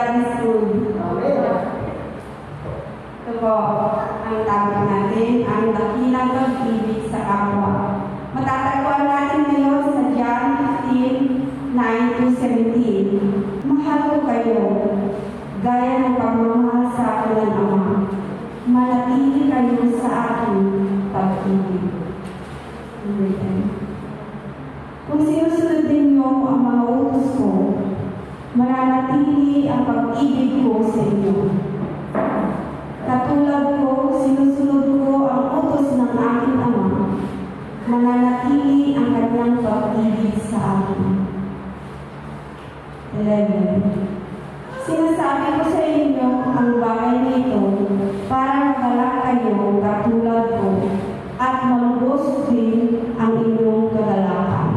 God is good. Ito po ang topic natin, ang dakilang pag-ibig sa kapwa. Matatagpuan natin ngayon sa John 15:9-17. Mahal ko kayo, gaya ng pagmamahal sa akin ng Ama. Manatili kayo sa aking pag-ibig. Kung sinusunod ninyo ang mga utos ko, mananatili ang pag-ibig ko sa inyo. Katulad ko, sinusunod ko ang utos ng aking Ama, mananatili ang kanyang pag-ibig sa akin. 11. Sinasabi ko sa inyo ang bagay nito para magalak kayo katulad ko at malubos din ang inyong kagalakan.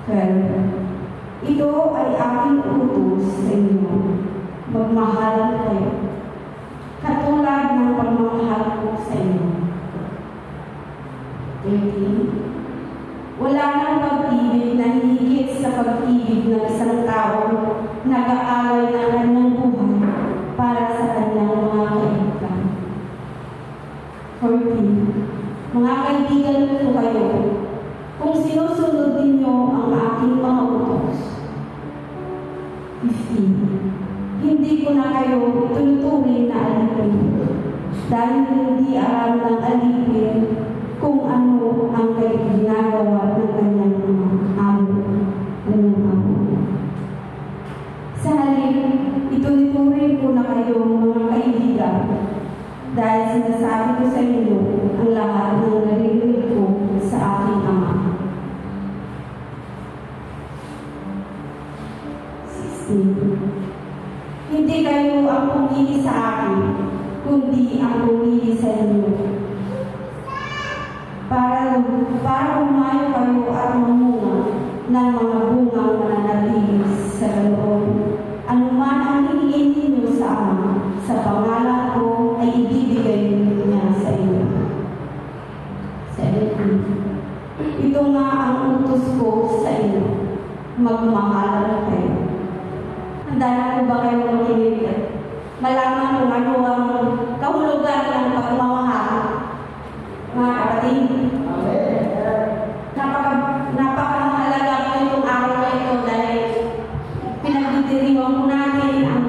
12. Ito ay aking utos sa inyo. Magmahal kayo. Katulad ng pagmamahal ko sa inyo. 13. Wala nang pag-ibig na hihigit sa pag-ibig ng isang tao nag-aalay ng kanyang buhay para sa kanyang mga kaibigan. 14. Mga kaibigan ko kayo, kung sinusunod ninyo ang aking mga utos. 15. Hindi ko na kayo ituturing na alipin, dahil hindi alam ng alipin kung ano ang ginagawa ng kanyang amo. Sa halip, ituturing ko na kayo mga kaibigan, dahil sinasabi ko sa inyo ang lahat ng narinig ko sa aking Ama. 16. Hindi kayo ang pumili sa akin, kundi ang pumili sa inyo. Para umayo kayo at mamunga ng mga bungang mananatili sa loob. Anuman ang hingin ninyo sa Ama, sa pangalan ko ay ibibigay niya sa inyo. 17. Ito nga ang utos ko sa inyo, magmahalan kayo. Handa na po ba kayo makinig? Malaman kung ano ang kahulugan ng pagmamahal. Mga kapatid, napakahalaga po itong araw na ito dahil pinagdidiriwang po natin ang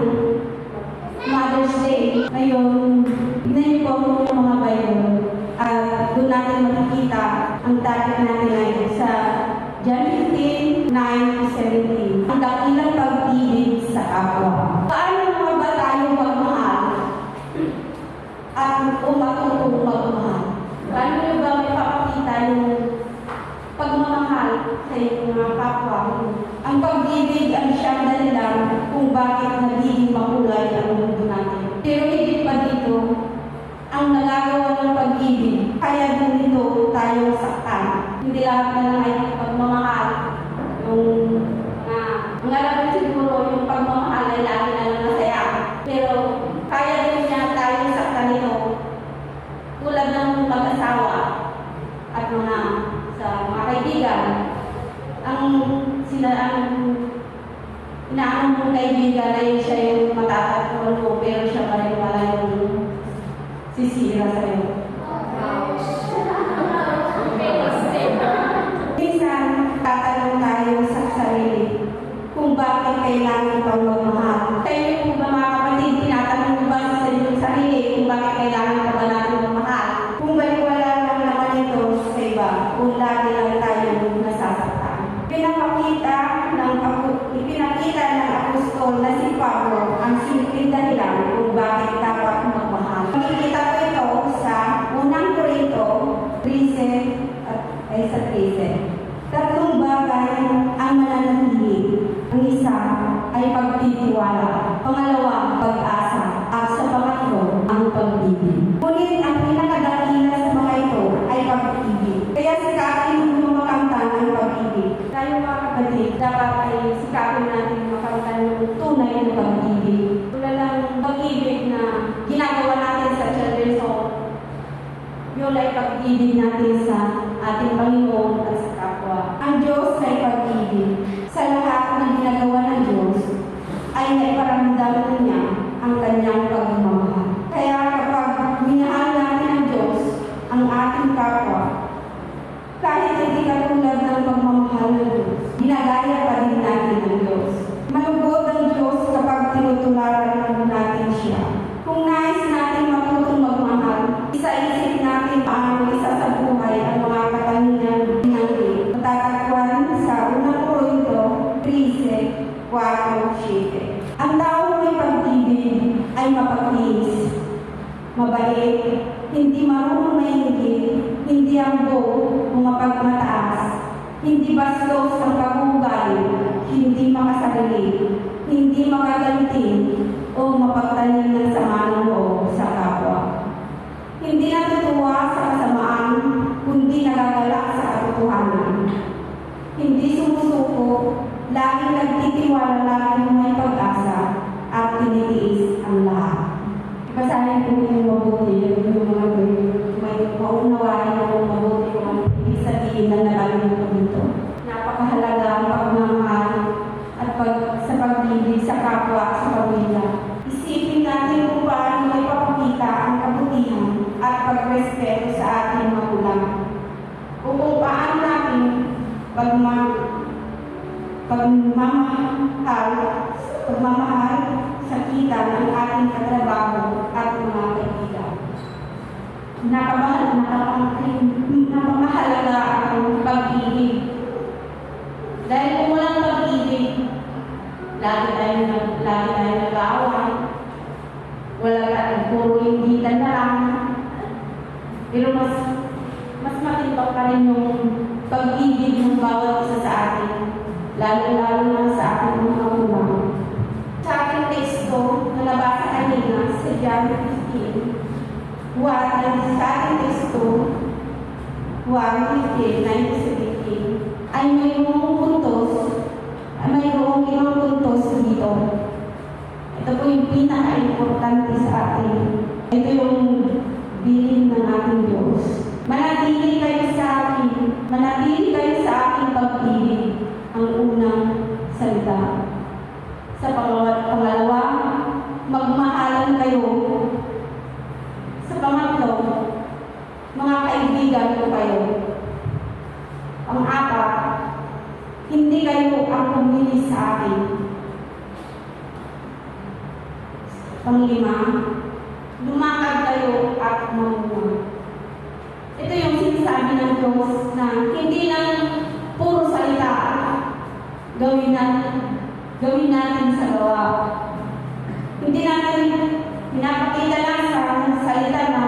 Mother's Day. Ngayon, tignan niyo po yung mga Bible at doon natin makikita ang topic natin ngayon sa John 15:9-17. Ang dakilang pag-ibig sa kapwa. Paano mga ba tayo magmahal at matutong magmahal? Paano nyo ba may papakita yung pagmamahal sa inyong mga kapwa? Ang pag-ibig ang siyang dahilan kung bakit nagiging makulay ang mundo natin. Pero higit pa dito, ang nagagawa ng pag-ibig, kaya din dito tayo saktan. Hindi lahat na lang ay pagmamahal. Ang alam ko siguro yung pagmamahal ay lagi na lang masaya. Pero kaya din niya tayo saktan nito. Tulad ng mag-asawa at sa mga kaibigan, ang inaanong mong kaibigan ay siya yung matatagpuan mo, pero siya pa rin pala yung sisira sa'yo. Minsan, tatanong tayo sa sarili kung bakit kailangan pang magmahal. Kayo po ba mga kapatid, tinatanong mo ba sa inyong sarili kung bakit kailangan pa ba natin magmahal? Kung baliwala lang naman ito sa iba, kung lagi lang tayo nasasaktan. Ipinakita ng apostol na si Pablo ang simpleng dahilan kung bakit dapat magmahal. Makikita ko ito sa unang Korinto 13. Tatlong bagay ang mananatili. Ang isa ay pagtitiwala, pangalawa, pag-asa, at sa pangatlo, ang pag-ibig. Ngunit ang pinakadakila sa mga ito ay pag-ibig. Kaya sikapin mo makanta ng pag-ibig. Tayo mga kapatid, dapat ay sikapin natin makanta ng tunay na pag-ibig. Tulad ng pag-ibig na ginagawa natin sa children's home. Yun ay pag-ibig natin sa ating Panginoon at sa kapwa. Ang Diyos ay pag-ibig. Sa lahat ng ginagawa natin ay naiparamdam niya ang kanyang pagmamahal. Kaya kapag minahal natin ang Diyos, ang ating kapwa, kahit hindi katulad ng pagmamahal ng Diyos, ginagaya pa din natin ang Diyos. Malugod ang Diyos kapag tinutularan natin siya. Kung nais natin matutong magmahal, isa-isip natin paano isa sa buhay ang mga katangian binanggit. Matatagpuan sa 1 Korinto 13:4-7. Ang taong may pag-ibig ay mapagtiis, mabait, hindi marunong mainggit, hindi ambog o mapagmataas, hindi bastos ang pag-uugali, hindi makasarili, hindi makaganti o mapagtanim ng sama ng loob sa kapwa. Hindi natutuwa sa kasamaan, kundi nagagalak sa katotohanan. Hindi sumusuko, laging nagtitiwala, laging may pag-asa, at tinitiis ang lahat. Basahin po yung mabuti, yung mga may paunawain yung mabuti kung ano ibig sabihin na nalaman ko dito. Napakahalaga ang pagmamahal at sa pag-ibig sa kapwa at sa pamilya. Isipin natin kung paano may papakita ang kabutihan at pagrespeto sa ating magulang. O kung paano natin pagmamahal sa kita ng ating katrabaho at mga kaibigan. Napamahalaga ang pag-ibig. Dahil kung walang pag-ibig, lagi tayo nag-aaway. Wala tayong puro inggitan na lang. Pero mas matintok pa rin yung pag-ibig ng bawat isa sa atin. Lalo-lalo na sa ating mga magulang. Sa ating teksto na nabasa kanina sa John 15, sa ating teksto 1:15-17 ay mayroong 5 puntos dito. Ito po yung pinaka-importante sa atin. Ito yung bilin ng ating Diyos. Manatili kayo sa aking pag-ibig, ang unang salita. Sa pangalawa, magmahalan kayo. Sa pangatlo, mga kaibigan ko kayo. Pang-apat, hindi kayo ang pumili sa akin. Pang-5, lumakad kayo at mamunga. Ito yung sinasabi ng Diyos na hindi lang puro salita, gawin natin sa gawa. Hindi natin pinapakita lang sa salita na,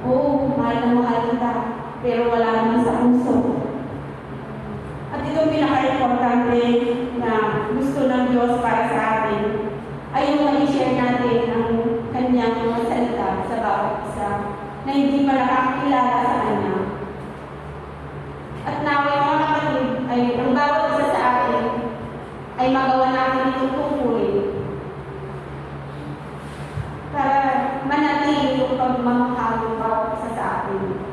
oo, mahal na mahal kita, pero wala naman sa puso. At ito pinaka-importante na gusto ng Diyos para sa atin ay yung ma-share natin ang kanyang mga salita sa bawat isa na hindi pa nakakilala sa kanya. At naway mga kapatid, ay ang bawat isa sa atin ay magawa natin itong tungkulin para manatili yung pagmamahal ng bawat isa sa atin.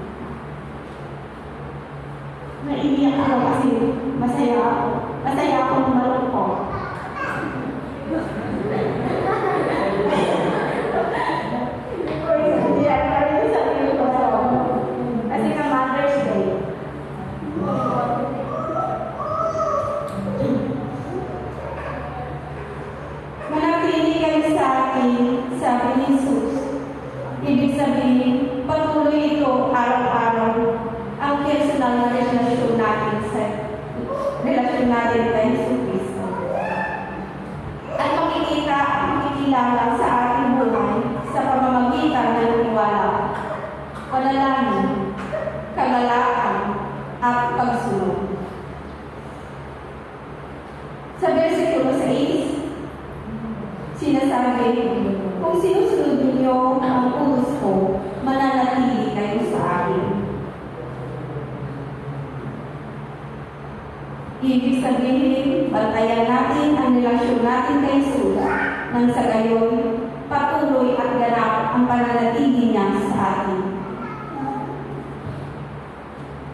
Naiiyak ako kasi masaya akong malungkot. Kasi ka Mother's Day. Manatili kayo sa akin, sabi ni Jesus. Ibig sabihin, patuloy ito araw-araw ang personal na relasyon natin kay Jesus Cristo. At makikilala sa ating buhay sa pamamagitan ng tiwala, panalangin, kagalakan, at pagsunod. Sa versikulo 6, sinasabi, kung sinusunod ninyo ang utos ko, mananatili kayo sa akin. Ibig sabihin, bantayan natin ang relasyon natin kay Jesus nang sa gayon, patuloy at ganap ang pananatili niya sa atin.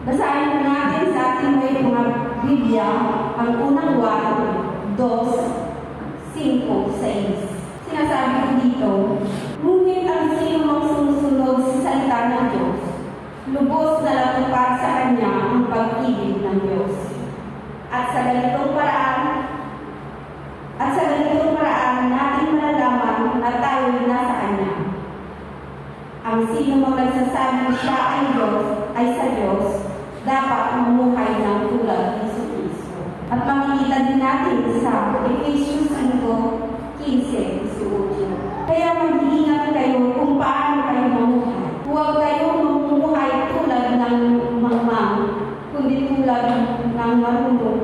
Basahin po natin sa ating may mga Biblia ang unang 1, 2, 5:6. Sinasabi ko dito, ngunit ang sino mang sumusunod sa salita ng Diyos, lubos na latupad sa Kanya ang pag-ibig ng Diyos. At sa ganitong paraan natin malalaman na tayo nasa Kanya. Ang sino mang nagsasabing siya ay sa Diyos, dapat mamuhay ng tulad ni Jesucristo. At makikita din natin sa Efesios 5:15-18. Kaya mag-iingat kayo kung paano kayo mamuhay. Huwag kayong mamumuhay tulad ng mangmang, kundi tulad ng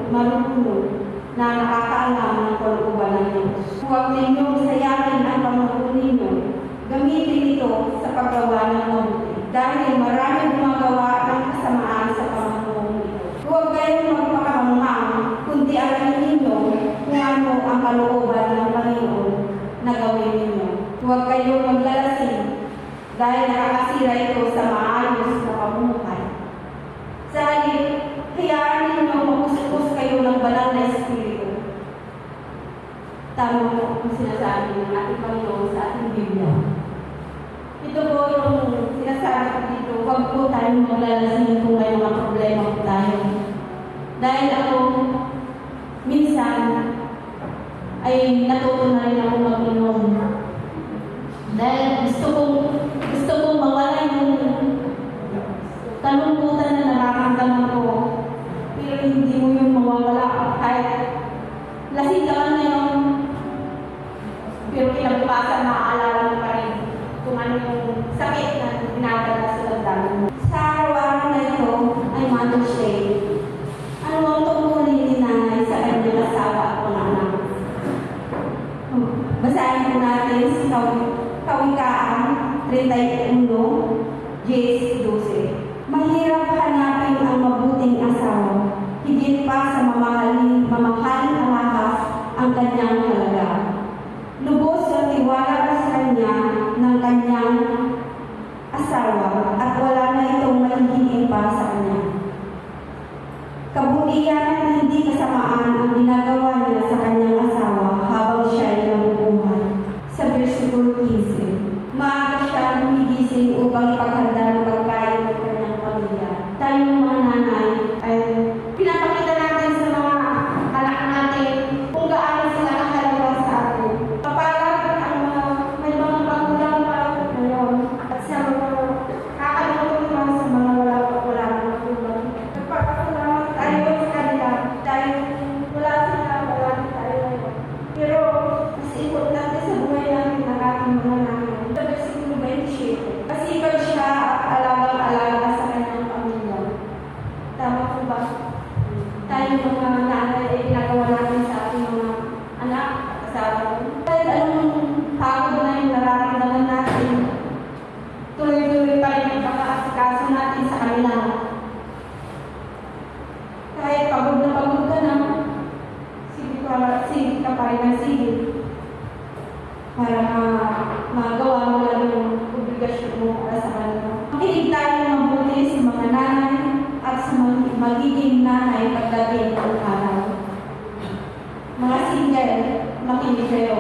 marunong na nakakaalam ng kalooban ng Diyos. Huwag ninyong sayangin ang panahon ninyo. Gamitin ito sa paggawa ng mabuti. Dahil marami gumagawa ng kasamaan sa panahon ito. Huwag kayong magpakamangmang, kundi alamin ninyo kung ano ang kalooban ng Panginoon na gawin ninyo. Huwag kayong maglalasing dahil nakakasira ito sa maayos na pamumuhay. Sa halip, hayaan ninyo mapusipos kayo ng banal na Espiritu. Tama po ang sinasabi ng ating Panginoon sa ating Biblia. Ito po yung sinasabi ko dito, huwag po tayong maglalasing kung may mga problema po tayo. Dahil ako, minsan, ay natuto na rin ako mag-inom. Dahil gusto kong mawala yung talungkutan na nararamdaman ko. Pero hindi mo yung mawawala kahit lasing ka lang ngayon. Pero kinabukasan maaalala mo pa rin kung ano yung sakit na dinadala sa damdamin mo. Sa araw-araw na ito ay Mother's Day. Ano ang tungkulin ni nanay sa kanyang asawa at mga anak? Basahin po natin sa Kawikaan 31:10-12. Mahirap hanapin ang mabuting asawa, higit pa sa mamahaling ahas ang kanyang halaga. Lubos ang tiwala sa kanya ng kanyang asawa at wala na itong mahihingin pa sa kanya. Kabutihan at hindi kasamaan ang ginagawa niya sa kanyang asawa habang siya ay nabubuhay. Sa versikulo 15, maaga siya gumigising upang ipaghanda ng pagkain ng kanyang pamilya. Tayong mga nanay ay pinapakita natin sa mga anak natin kung gaano sila nakahalaga sa atin. Kapalag ang may mga magulang pa ngayon at sa mga kakalungkot lang sa mga wala ng magulang. Nagpapasalamat tayo sa kanila dahil wala sila, wala tayo ngayon. Pero mas importante sa buhay natin ang ating mga nanay. Sa versikulo 27, masipag siya at alagang-alaga sa kanyang pamilya. Tama po ba? Tayo mga nanay ay ginagawa natin sa ating mga anak at asawa. Kahit anong pagod na yung nararamdaman natin, tuloy-tuloy pa rin ang pagkakasikaso natin sa kanila. Kahit pagod ka na, sige ka pa rin ng sige para magawa mo lang yung obligasyon mo para sa kanila. Makinig tayo ng mabuti sa mga nanay at sa magiging nanay pagdating ng araw. Mga single, makinig kayo.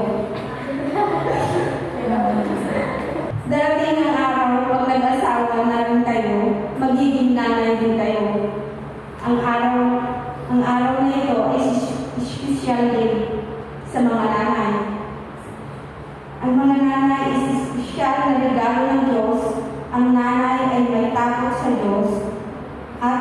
Darating ang araw, pag nag-asawa na rin kayo, magiging nanay din kayo. Ang araw na ito ay special day sa mga nanay. Ang mga nanay ay special na regalo ng Diyos. Ang nanay ay may takot sa Diyos at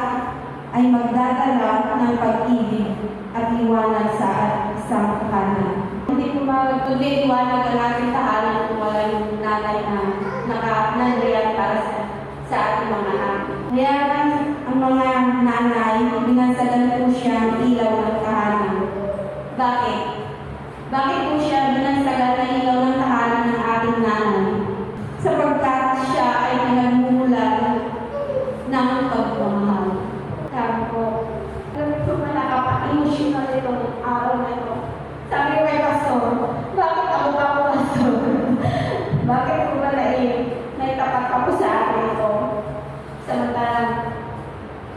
ay magdadala ng pag-ibig at liwanag sa isang tahanan. Hindi po kundi liwanag ang ating tahanan kung wala yung nanay na nandiyan para sa ating mga anak. Kaya ang mga nanay, binansagan po siya ng ilaw ng tahanan. Bakit? Bakit po siya binansagan ng ilaw ng tahanan ng ating nanay? Sapagkat siya ay pinagmumulan ng pagmamahal. Sabi ko, alam ko na nakaka-emotional itong araw na ito. Sabi ko kay Pastor, bakit ako pa po, Pastor? Bakit ko ba naitapat ako sa akin ito? Samantalang,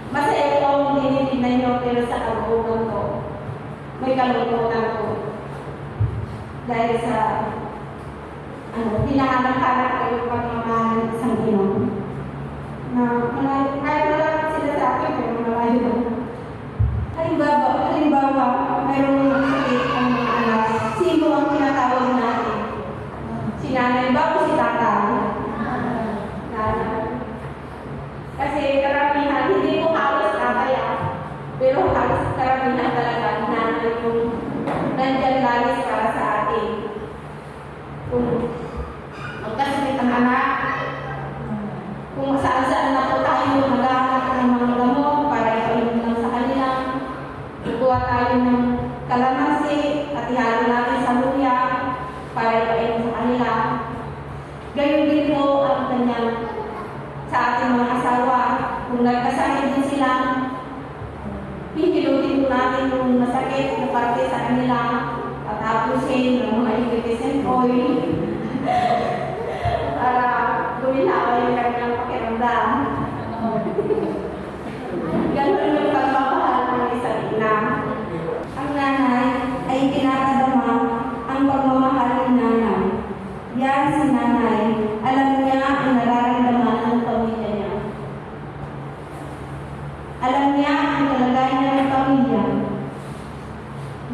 masaya ito ang tinitignan nyo, pero sa kalooban ko, may kalungkutan ko. dahil sa hinahanap-hanap ko yung pagmamahal ng isang ina. Na kahit wala sila sa akin, pero malayo na. Halimbawa, mayroong sakit ang mga anak. Sino ang tinatawag natin? Si nanay ba o si tatay? Nanay. Kasi karamihan, hindi ko halos tatay pero halos karamihan talaga nanay yung nandyan lagi para sa atin. Kung magkasakit ang anak, kung saan-saan na po tayo maghahanap ng mga gamot para ipainom lang sa kanila, kukuha tayo ng kalamansi at ihalo natin sa luya para ipainom sa kanila. Gayun din po ang kanyang sa ating mga asawa. Kung nagkasakit din sila, hihilutin po natin yung masakit na parte sa kanila at tapusin ng mga incandescent oil para guminawa yung kanyang pakiramdam. Ganun yung pagmamahal ng isang ina. Ang nanay ay tinatanama ang pagmamahal ng nanay. Yan si nanay, alam niya ang nararamdaman ng pamilya niya. Alam niya ang kalagayan ng pamilya.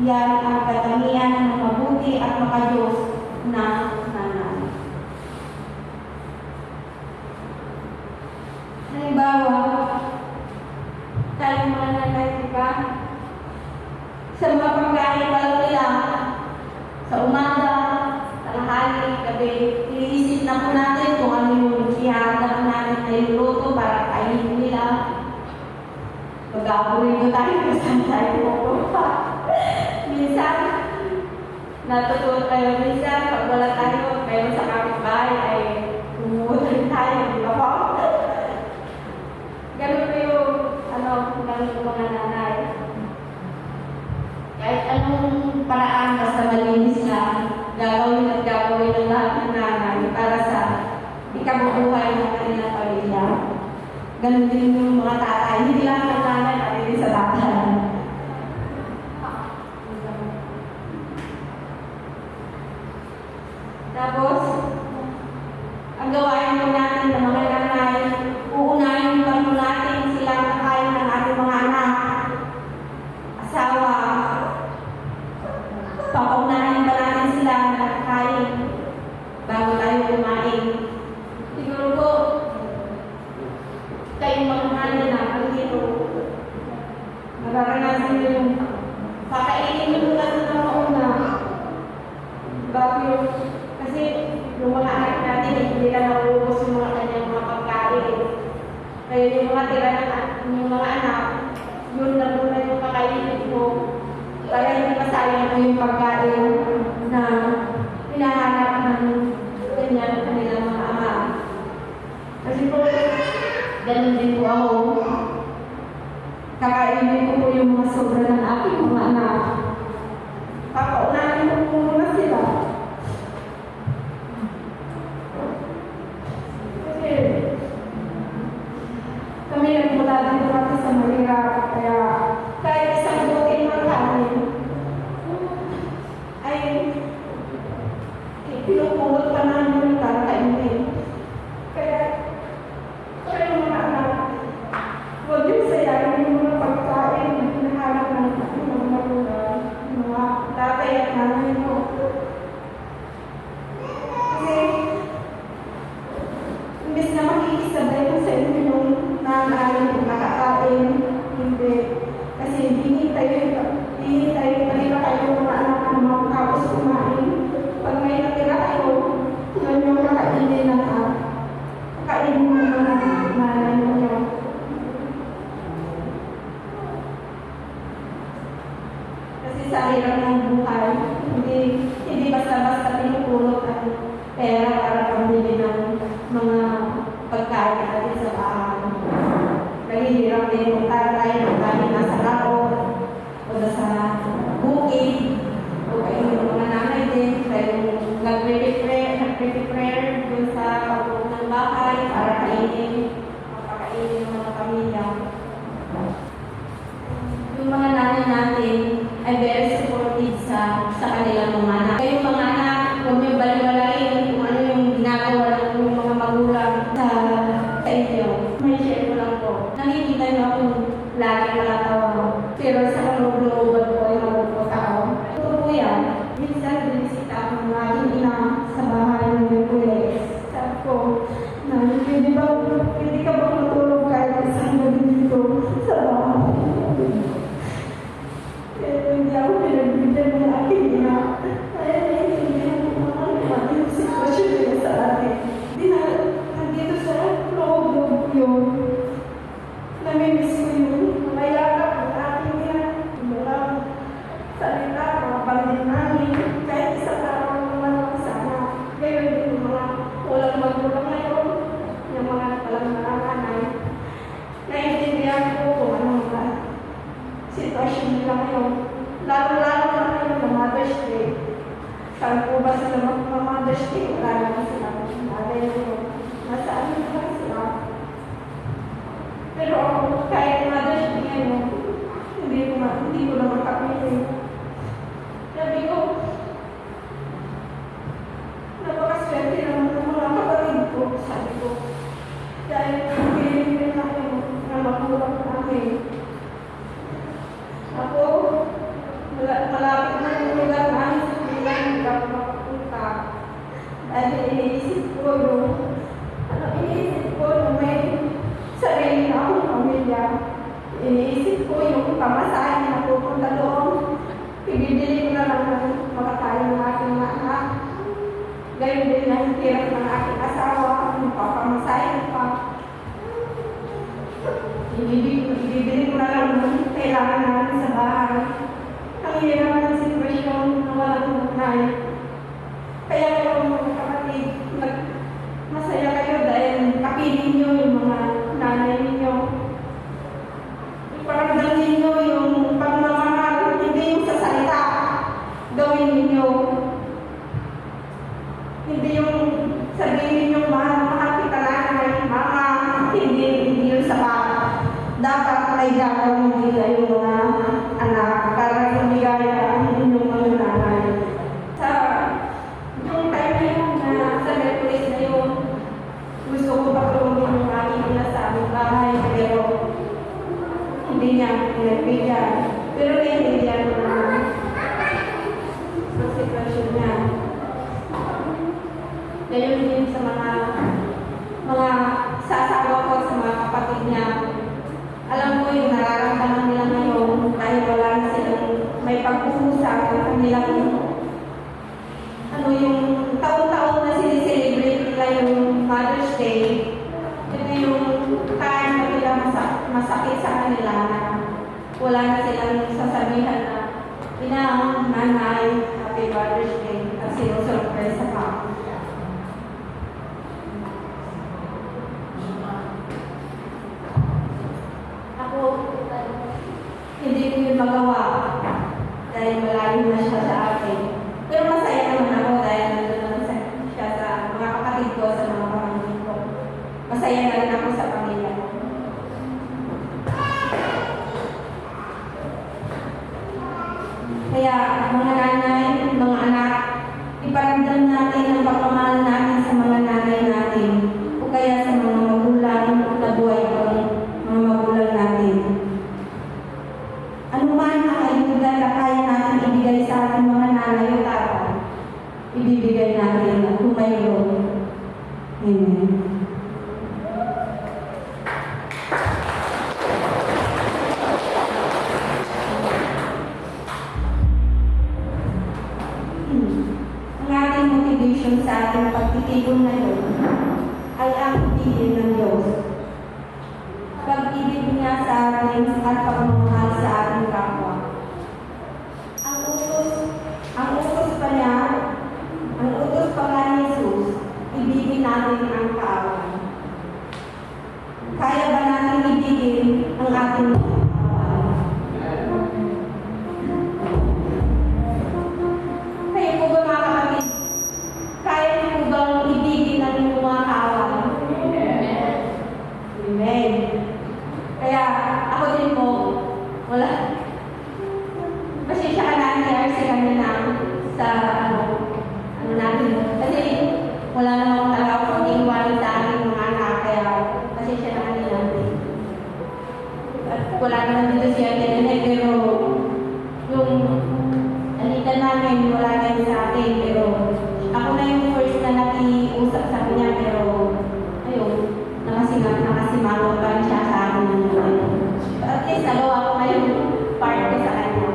Yan ang katangian ng mabuti at makadiyos na nanay. Halimbawa, tayo mga nanay, diba? Sa mga pagkain pa nila, sa umaga, tanghali, gabi, iniisip na po natin kung ano yung ihanda natin na yung luto para kainin nila. Mag-apurin tayo kung saan tayo pupunta. Minsan, natutuwa tayo minsan, pag wala tayo, pero sa kapitbahay ay umuulan tayo, di ba po? Ganun po yung, ganun yung mga nanay. Kahit anong paraan, basta malinis na, gagawin at gagawin ng lahat ng nanay para sa ikabubuhay ng kanilang pamilya. Ganun din yung mga tatay, hindi lang ng nanay, pati din sa tatay. Tapos, ang gawain mo natin ng mga nanay, uunahin pa mo natin silang kakain ng ating mga anak, asawa, papaunahin ba natin sila na kakain bago tayo kumain. Siguro po, kayong mga nanay na dito, mararanasan nyo yung kakainin nyo muna sa mauna bago yung kasi yung mga anak natin, hindi na nauubos yung mga kanyang mga pagkain. Kaya yung mga tira ng mga anak, yun na muna yung kakainin mo. Para hindi masayang mo yung pagkain na hinahanap ng kanilang mga ama. Kasi po, ganun din po ako. Kakainin ko po yung mga sobra ng aking mga anak. Papaunahin ko muna sila. Kami nagmula dito kasi sa mahirap, kaya kahit isang buti ng kanin ay pinupulot pa namin yung kakainin. Kaya yung mga anak, huwag yung sayahin yung mga pagkain na hinahanap ng mga magulang, mga tatay at nanay mo. Kasi imbes na makikisabay mo sa inyo yung nanay, nakakain, hindi. Kasi hinihintay kanila kayo mga anak mo tapos kumain. Pag may natira kayo, yun yung kakainin ng kakainin mo ng nanay mo yun. Kasi sa hirap ng buhay, hindi basta-basta pinupulot ang pera para pamili ng mga pagkain natin sa bahay. Naghihirap din kung tayo magkain nasa laot o sa bukid o kayo yung mga nanay din kayo nag-prepare dun sa loob ng bahay para kainin ng mga pamilya. Yung mga nanay natin ay very supportive sa kanilang mga anak. Kayong mga Saan po ba sila magmamadash day? Wala naman sila. Nanay ko. Nasaan na sila? Pero kahit madash day ngayon, hindi ko na makapitin. Sabi ko, napakaswerte naman ng mga kapatid ko. Sabi ko, dahil pinipin namin na magulang namin. Ako, malapit na yung lugar namin sa Pilipinas, hindi ako makapunta. Dahil iniisip ko yung may sarili na akong pamilya. Iniisip ko yung pamasahe na pupunta doon. Ibibili ko na lang ng makakain ng aking mga anak. Gayon din ang hirap ng aking asawa, yung papamasahe pa. Ibibili ko na lang ng kailangan namin sa bahay. Ang hirap ng sitwasyon na walang nanay. Kaya kayo mga kapatid, masaya kayo dahil kapiling nyo yung mga nanay ninyo. Iparamdam ninyo yung pagmamahal, hindi yung sa salita. Gawin ninyo. Hindi yung sabihin yung mahal kita nanay, mama, hindi yung sapat. Dapat ay gagawin nila yung mga anak para lumigaya ang inyong mga nanay. Sa yung time na yun na sa Merkulis na yun, gusto ko patulungin yung aking ina sa aming bahay, pero hindi niya pinagbigyan. Pero naiintindihan ko naman ang sitwasyon niya. Gayon din sa mga sasawa ko sa mga kapatid niya. Alam ko yung nararamdaman nila ngayon dahil wala na silang may pagpupusa ng kanilang yung taon-taon na sinicelebrate nila yung Mother's Day. Ito yung time na nila masakit sa kanila na wala na silang sasabihan na inang, nanay, happy Mother's Day at sinusurprise ka. Ako, hindi ko yun magawa dahil malayo na siya sa akin. Pero masaya naman ako dahil nandun naman siya sa mga kapatid ko, sa mga pamangkin ko. Masaya na rin ako sa pamilya ko. Kaya mga nanay, mga anak, iparamdam natin ang pagmamahal natin sa mga nanay natin o kaya sa mga magulang na buhay ko, mga magulang natin. Ano man ang ayuda na kaya natin ibigay sa ating mga nanay o tatay, ibibigay natin at kung mayroon. Amen. Ang ating motivation sa ating pagtitipon na yun ay ang ibigin ng Diyos. Pag-ibig niya sa atin at pagmamahal sa ating kapwa. Ang utos pa nga ni Jesus, ibigin natin ang kaaway. Kaya ba natin ibigin ang ating kaaway? Kaya po ba mga kapatid? Kaya po bang ibigin ang inyong mga kaaway? Amen. Kaya ako din po, wala. Pasensya ka na ni RC kanina sa ano natin. Kasi wala namang talaga pag-iwanan sa aking mga anak. Kaya pasensya na kanina. At wala naman dito si Ate Nene, pero yung alita namin, wala na sa atin. Pero ako na yung first na nakiusap sa kanya, pero ayun, nakasimangot pa rin siya sa akin. At least nagawa ko ngayon part ko sa kanya.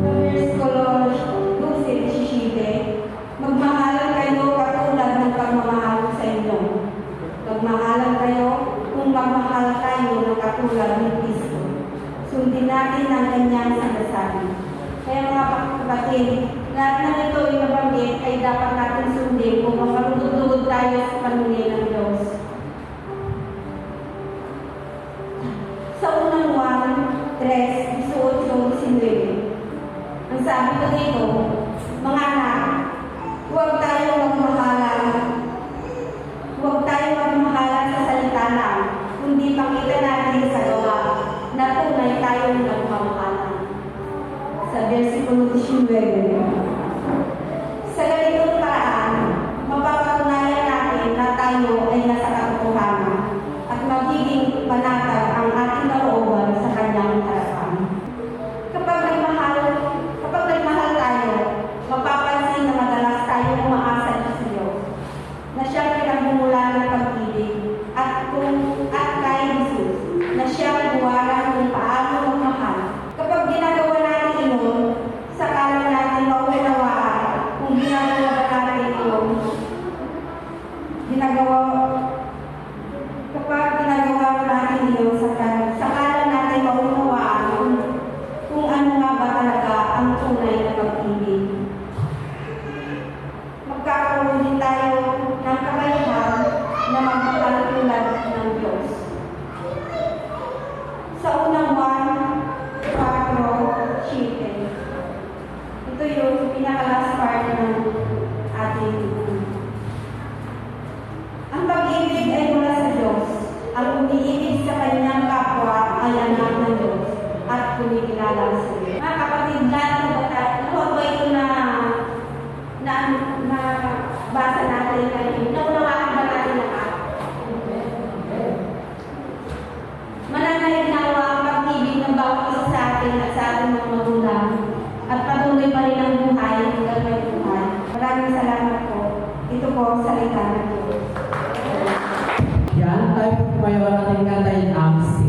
Verse Colossians 2:17, magmahalan kayo katulad ng pagmamahal sa inyo. Magmahalan kayo kung magmahal tayo ng katulad ni Kristo. Sundin natin ang kanyang sinasabi. Kaya mga kapatid, lahat ng ito ay nabanggit ay dapat natin sundin kung makalugod tayo sa panunin ng Diyos. Sa unang 1:3-18-19, ko dito, mga anak, huwag tayong magmahalan. Huwag tayong magmahalan sa salita lang, kundi pakita natin sa gawa na tunay tayong nagmamahalan. Sa versikulo 19. Sa ganitong paraan, mapapatunayan natin na tayo ay nasa katotohanan at magiging panatag ang ating kalooban sa kanyang harapan. Kapag nagmahal tayo, mapapansin na madalas tayo umaasa sa Diyos na siyang pinagmumulan ng pag-ibig at kay Jesus na siyang buwaran kung paano magmahal. Kapag ginagawa natin ito, saka lang natin maunawaan kung ginagawa ba natin ito. Kapag ginagawa natin ito, saka lang natin maunawaan kung ano nga ba talaga ang tunay na pag-ibig. Magkakaroon din tayo ng kakayahan na magmahal tulad ng Diyos. Sa unang 1, 4:7. Ito yung pinaka-last part ng ating ang pag-ibig ay mula sa Diyos. Ang umiibig sa kanyang kapwa ay anak ng Diyos at kumikilala sa Diyos. Mga kapatid, nakuha ba ito na basa natin ngayon? Naunawaan ba natin lahat? Mananahig nawa ang pag-ibig ng bawat isa sa atin at sa ating mga magulang at patuloy pa rin ang buhay hanggang may buhay. Maraming salamat po. Ito po ang salita ng Diyos. Yan, tayo po kumayaw natin kantayin ang sing.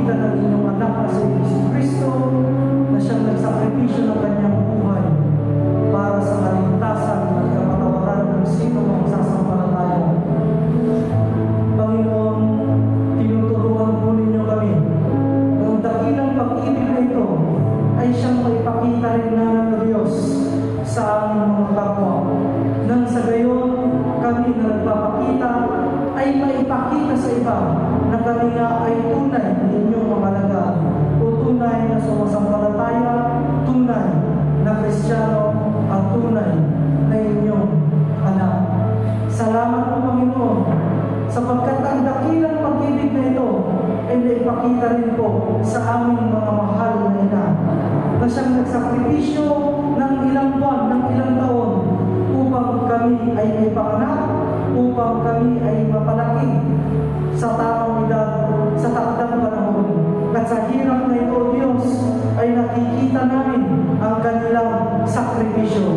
pamamagitan ng inyong anak na si Kristo na siyang nagsakripisyo ng kanyang buhay para sa kaligtasan at kapatawaran ng sino ang sasampalataya. Panginoon, tinuturuan po ninyo kami na ang dakilang pag-ibig na ito ay siyang maipakita rin namin ng Diyos sa aming mga kapwa. Nang sa gayon, kami na nagpapakita ay maipakita sa iba na kami nga ay tunay na inyong mamalaga o tunay na sumasampalataya, tunay na Kristiyano at tunay na inyong anak. Salamat po, Panginoon, sapagkat ang dakilang pag-ibig na ito ay naipakita rin po sa aming mga mahal na ina na siyang nagsakripisyo ng ilang buwan, ng ilang taon upang kami ay may panganak, upang kami ay mapalaki sa tamang edad, sa takdang panahon. At sa hirap na ito, Diyos, ay nakikita namin ang kanilang sakripisyo.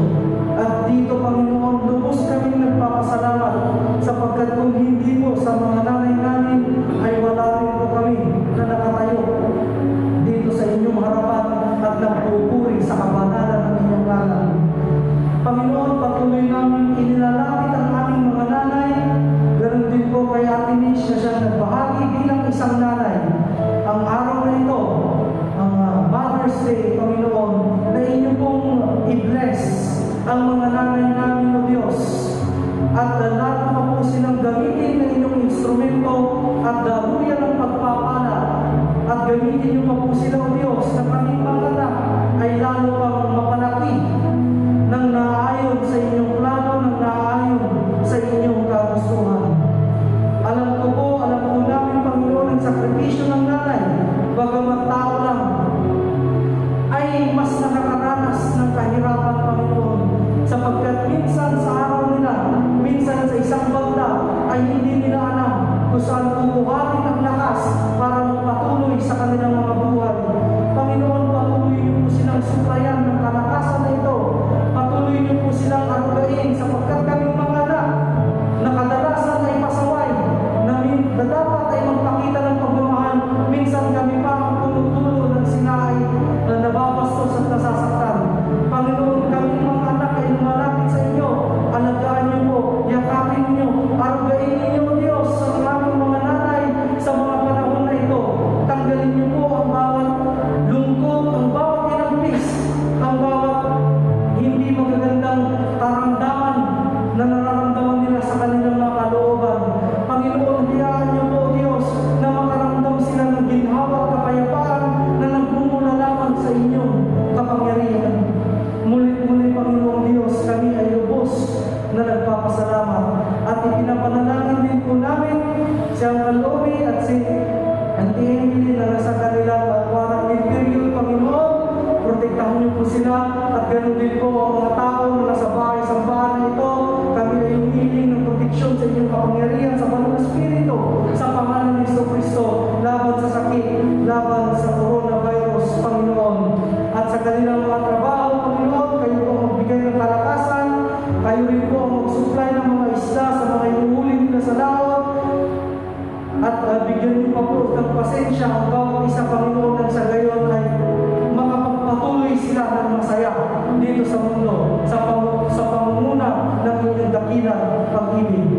At dito, Panginoon, lubos kami nagpapasalamat sapagkat kung hindi po sa mga nanay namin ay wala rin po kami na nakatayo dito sa inyong harapan at nagpupuri sa kabanalan ng inyong ngalan. Panginoon, patuloy namin inilalapit ang aming mga nanay. Ganon din po kay Ate Nish na siya nagbahagi bilang isang nanay. Ang araw na ito, ang Mother's Day, Panginoon, na inyo pong i-bless ang mga nanay namin o Diyos. At lalo pa po silang gamitin ng inyong instrumento at daluyan ng pagpapala. At gamitin niyo pa po sila o Diyos na kaming mga anak ay lalo pang mapalaki nang naayon sa inyong plano, nang naayon sa inyong kagustuhan. Alam ko namin, Panginoon, ang sakripisyo ng nanay, bagamat tao lang, ay mas nakakaranas ng kahirapan, Panginoon, sapagkat minsan sa araw nila, minsan sa isang banda, ay hindi nila alam kung saan kukuhanin ang lakas para magpatuloy sa kanilang mga buhay. Panginoon, patuloy niyo po silang suklayan ng kalakasan na ito. Patuloy niyo po silang arugain sapagkat kaming mga anak na kadalasan ay pasaway na dapat ay magpakita ng pagmamahal. Minsan kami pa ang tulo-tulo ng sinay na nababastos at nasasaktan. Panginoon, kaming mga anak ay lumalapit sa inyo. Alagaan niyo po, yakapin niyo, arugain niyo, Diyos, sa aming mga nanay sa mga panahon na ito. Tanggalin niyo po ang bawat lungkot, ang bawat inampis, ang bawat hindi magagandang karamdaman na nararamdaman nila sa kanilang mga kalooban. Panginoon, biyaan niyo po, Diyos, na makaramdam sila ng ginhawa at kapayapaan na nagmumula lamang sa inyong kapangyarihan. Muli-muli, Panginoon Diyos, kami ay lubos na nagpapasalamat at ipinapanalangin din po namin si Uncle Obi at si Auntie Emily na nasa kanilang quarantine period. Panginoon, protektahan niyo po sila at ganoon din po ang mga tao na nasa bahay-sambahan na ito. Kami ay humiling ng proteksyon sa inyong kapangyarihan sa Banal na Espiritu sa pangalan ni Kristo laban sa sakit, laban sa coronavirus, Panginoon. At sa kanilang mga trabaho, Panginoon, kayo po ang magbigay ng kalakasan, kayo rin po ang mag-supply ng mga isda sa mga inuhuli nila sa laot, at bigyan niyo pa po ng pasensya ang bawat isa, Panginoon, at sa gayon ay makapagpatuloy sila ng masaya dito sa mundo sa pangunguna ng inyong dakilang pag-ibig.